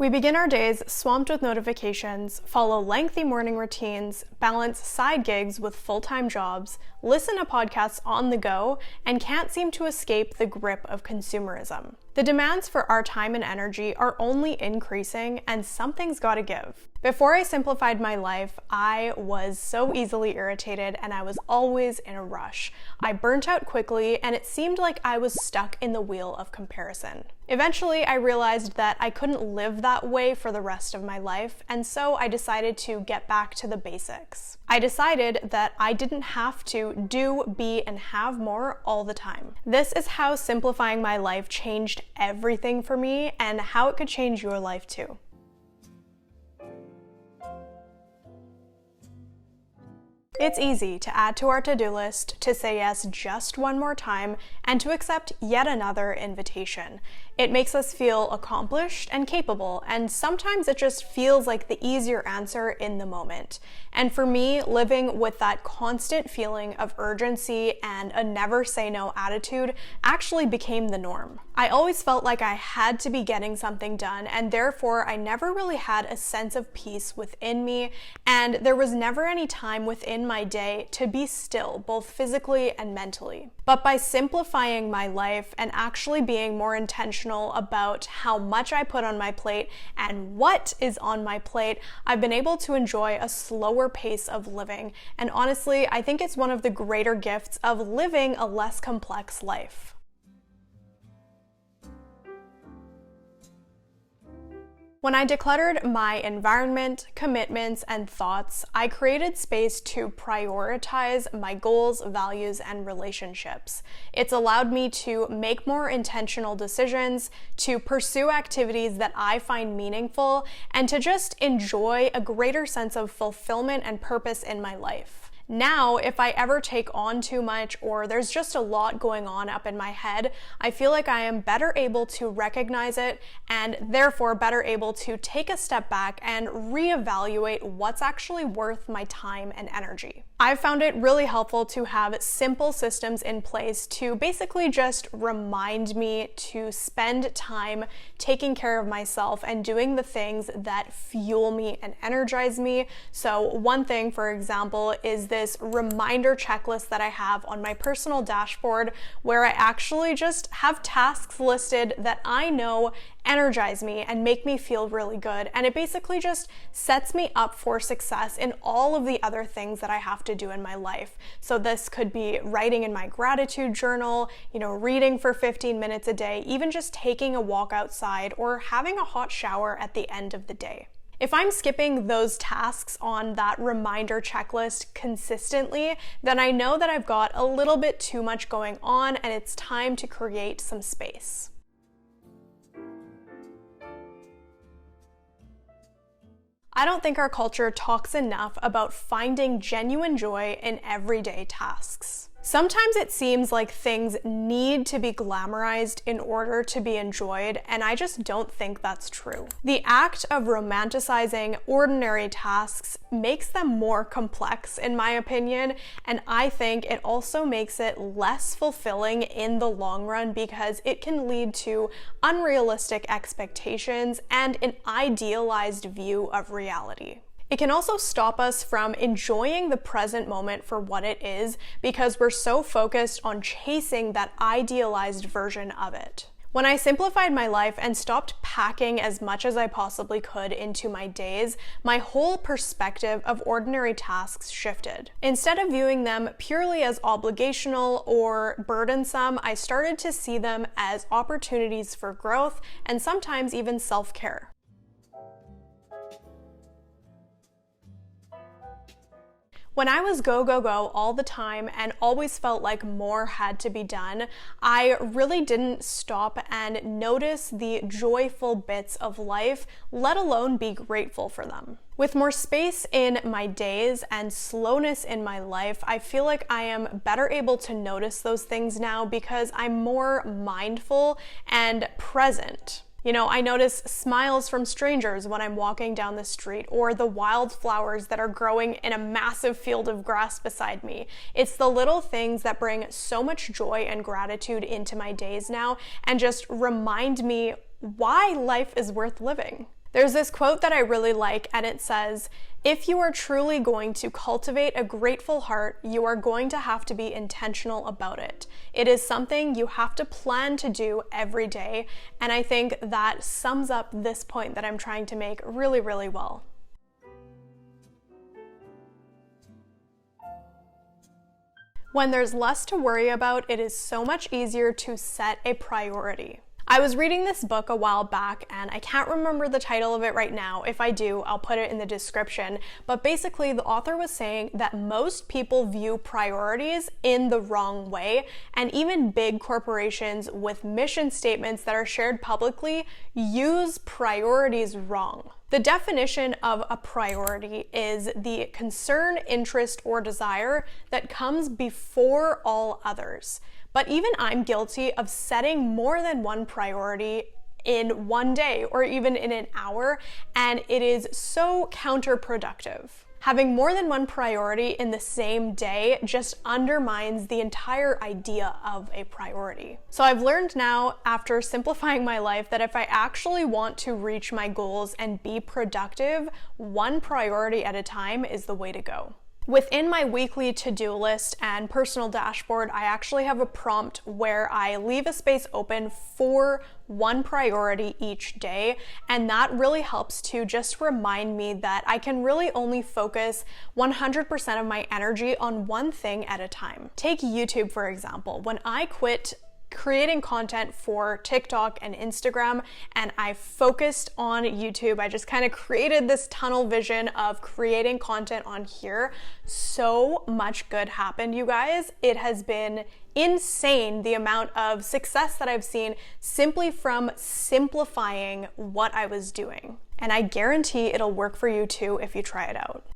We begin our days swamped with notifications, follow lengthy morning routines, balance side gigs with full-time jobs, listen to podcasts on the go, and can't seem to escape the grip of consumerism. The demands for our time and energy are only increasing, and something's gotta give. Before I simplified my life, I was so easily irritated and I was always in a rush. I burnt out quickly and it seemed like I was stuck in the wheel of comparison. Eventually, I realized that I couldn't live that way for the rest of my life, and so I decided to get back to the basics. I decided that I didn't have to do, be, and have more all the time. This is how simplifying my life changed everything for me and how it could change your life too. It's easy to add to our to-do list, to say yes just one more time, and to accept yet another invitation. It makes us feel accomplished and capable, and sometimes it just feels like the easier answer in the moment. And for me, living with that constant feeling of urgency and a never say no attitude actually became the norm. I always felt like I had to be getting something done, and therefore I never really had a sense of peace within me, and there was never any time within my day to be still, both physically and mentally. But by simplifying my life and actually being more intentional about how much I put on my plate and what is on my plate, I've been able to enjoy a slower pace of living. And honestly, I think it's one of the greater gifts of living a less complex life. When I decluttered my environment, commitments, and thoughts, I created space to prioritize my goals, values, and relationships. It's allowed me to make more intentional decisions, to pursue activities that I find meaningful, and to just enjoy a greater sense of fulfillment and purpose in my life. Now, if I ever take on too much or there's just a lot going on up in my head, I feel like I am better able to recognize it and therefore better able to take a step back and reevaluate what's actually worth my time and energy. I've found it really helpful to have simple systems in place to basically just remind me to spend time taking care of myself and doing the things that fuel me and energize me. So one thing, for example, is this reminder checklist that I have on my personal dashboard where I actually just have tasks listed that I know energize me and make me feel really good. And it basically just sets me up for success in all of the other things that I have to do in my life. So this could be writing in my gratitude journal, reading for 15 minutes a day, even just taking a walk outside or having a hot shower at the end of the day. If I'm skipping those tasks on that reminder checklist consistently, then I know that I've got a little bit too much going on and it's time to create some space. I don't think our culture talks enough about finding genuine joy in everyday tasks. Sometimes it seems like things need to be glamorized in order to be enjoyed, and I just don't think that's true. The act of romanticizing ordinary tasks makes them more complex, in my opinion, and I think it also makes it less fulfilling in the long run because it can lead to unrealistic expectations and an idealized view of reality. It can also stop us from enjoying the present moment for what it is because we're so focused on chasing that idealized version of it. When I simplified my life and stopped packing as much as I possibly could into my days, my whole perspective of ordinary tasks shifted. Instead of viewing them purely as obligational or burdensome, I started to see them as opportunities for growth and sometimes even self-care. When I was go, go, go all the time and always felt like more had to be done, I really didn't stop and notice the joyful bits of life, let alone be grateful for them. With more space in my days and slowness in my life, I feel like I am better able to notice those things now because I'm more mindful and present. I notice smiles from strangers when I'm walking down the street, or the wildflowers that are growing in a massive field of grass beside me. It's the little things that bring so much joy and gratitude into my days now and just remind me why life is worth living. There's this quote that I really like, and it says, "If you are truly going to cultivate a grateful heart, you are going to have to be intentional about it. It is something you have to plan to do every day," and I think that sums up this point that I'm trying to make really, really well. When there's less to worry about, it is so much easier to set a priority. I was reading this book a while back, and I can't remember the title of it right now. If I do, I'll put it in the description. But basically, the author was saying that most people view priorities in the wrong way, and even big corporations with mission statements that are shared publicly use priorities wrong. The definition of a priority is the concern, interest, or desire that comes before all others. But even I'm guilty of setting more than one priority in one day or even in an hour, and it is so counterproductive. Having more than one priority in the same day just undermines the entire idea of a priority. So I've learned now, after simplifying my life, that if I actually want to reach my goals and be productive, one priority at a time is the way to go. Within my weekly to-do list and personal dashboard, I actually have a prompt where I leave a space open for one priority each day, and that really helps to just remind me that I can really only focus 100% of my energy on one thing at a time. Take YouTube, for example. When I quit creating content for TikTok and Instagram, and I focused on YouTube. I just kind of created this tunnel vision of creating content on here. So much good happened, you guys. It has been insane the amount of success that I've seen simply from simplifying what I was doing. And I guarantee it'll work for you too if you try it out.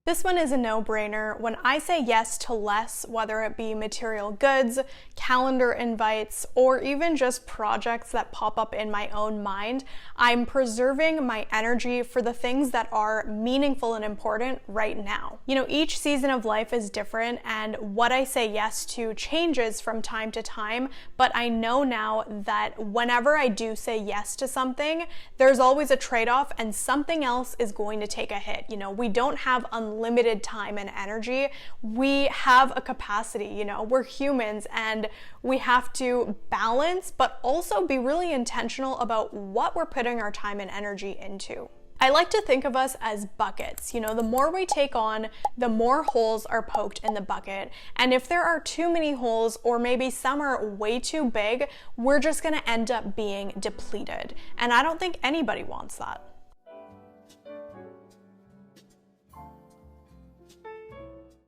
This one is a no-brainer. When I say yes to less, whether it be material goods, calendar invites, or even just projects that pop up in my own mind, I'm preserving my energy for the things that are meaningful and important right now. You know, each season of life is different, and what I say yes to changes from time to time, but I know now that whenever I do say yes to something, there's always a trade-off and something else is going to take a hit. You know, we don't have unlimited time and energy. We have a capacity, you know, we're humans, and we have to balance, but also be really intentional about what we're putting our time and energy into. I like to think of us as buckets. You know, the more we take on, the more holes are poked in the bucket. And if there are too many holes, or maybe some are way too big, we're just gonna end up being depleted. And I don't think anybody wants that.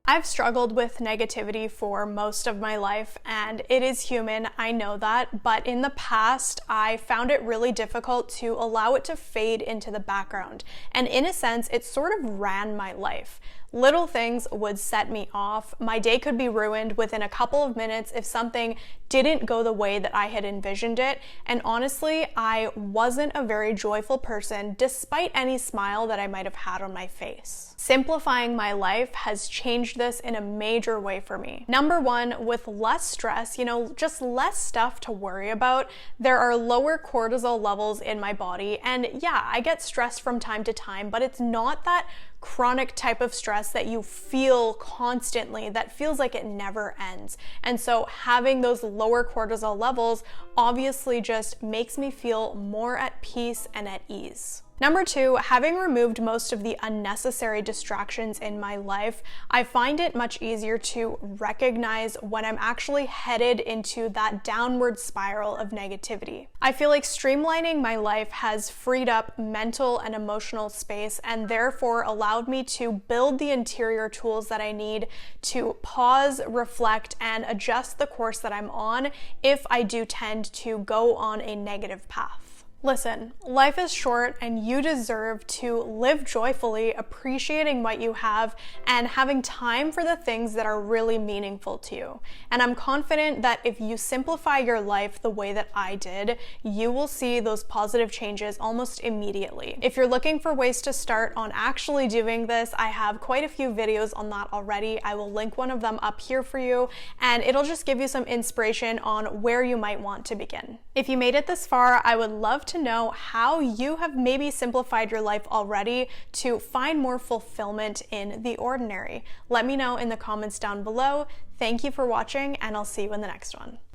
I've struggled with negativity for most of my life, and it is human, I know that, but in the past, I found it really difficult to allow it to fade into the background, and in a sense, it sort of ran my life. Little things would set me off. My day could be ruined within a couple of minutes if something didn't go the way that I had envisioned it, and honestly, I wasn't a very joyful person despite any smile that I might have had on my face. Simplifying my life has changed this in a major way for me. Number one, with less stress, you know, just less stuff to worry about, there are lower cortisol levels in my body, and yeah, I get stressed from time to time, but it's not that chronic type of stress that you feel constantly, that feels like it never ends. And so having those lower cortisol levels obviously just makes me feel more at peace and at ease. Number two, having removed most of the unnecessary distractions in my life, I find it much easier to recognize when I'm actually headed into that downward spiral of negativity. I feel like streamlining my life has freed up mental and emotional space, and therefore allowed me to build the interior tools that I need to pause, reflect, and adjust the course that I'm on if I do tend to go on a negative path. Listen, life is short and you deserve to live joyfully, appreciating what you have and having time for the things that are really meaningful to you. And I'm confident that if you simplify your life the way that I did, you will see those positive changes almost immediately. If you're looking for ways to start on actually doing this, I have quite a few videos on that already. I will link one of them up here for you, and it'll just give you some inspiration on where you might want to begin. If you made it this far, I would love to know how you have maybe simplified your life already to find more fulfillment in the ordinary. Let me know in the comments down below. Thank you for watching, and I'll see you in the next one.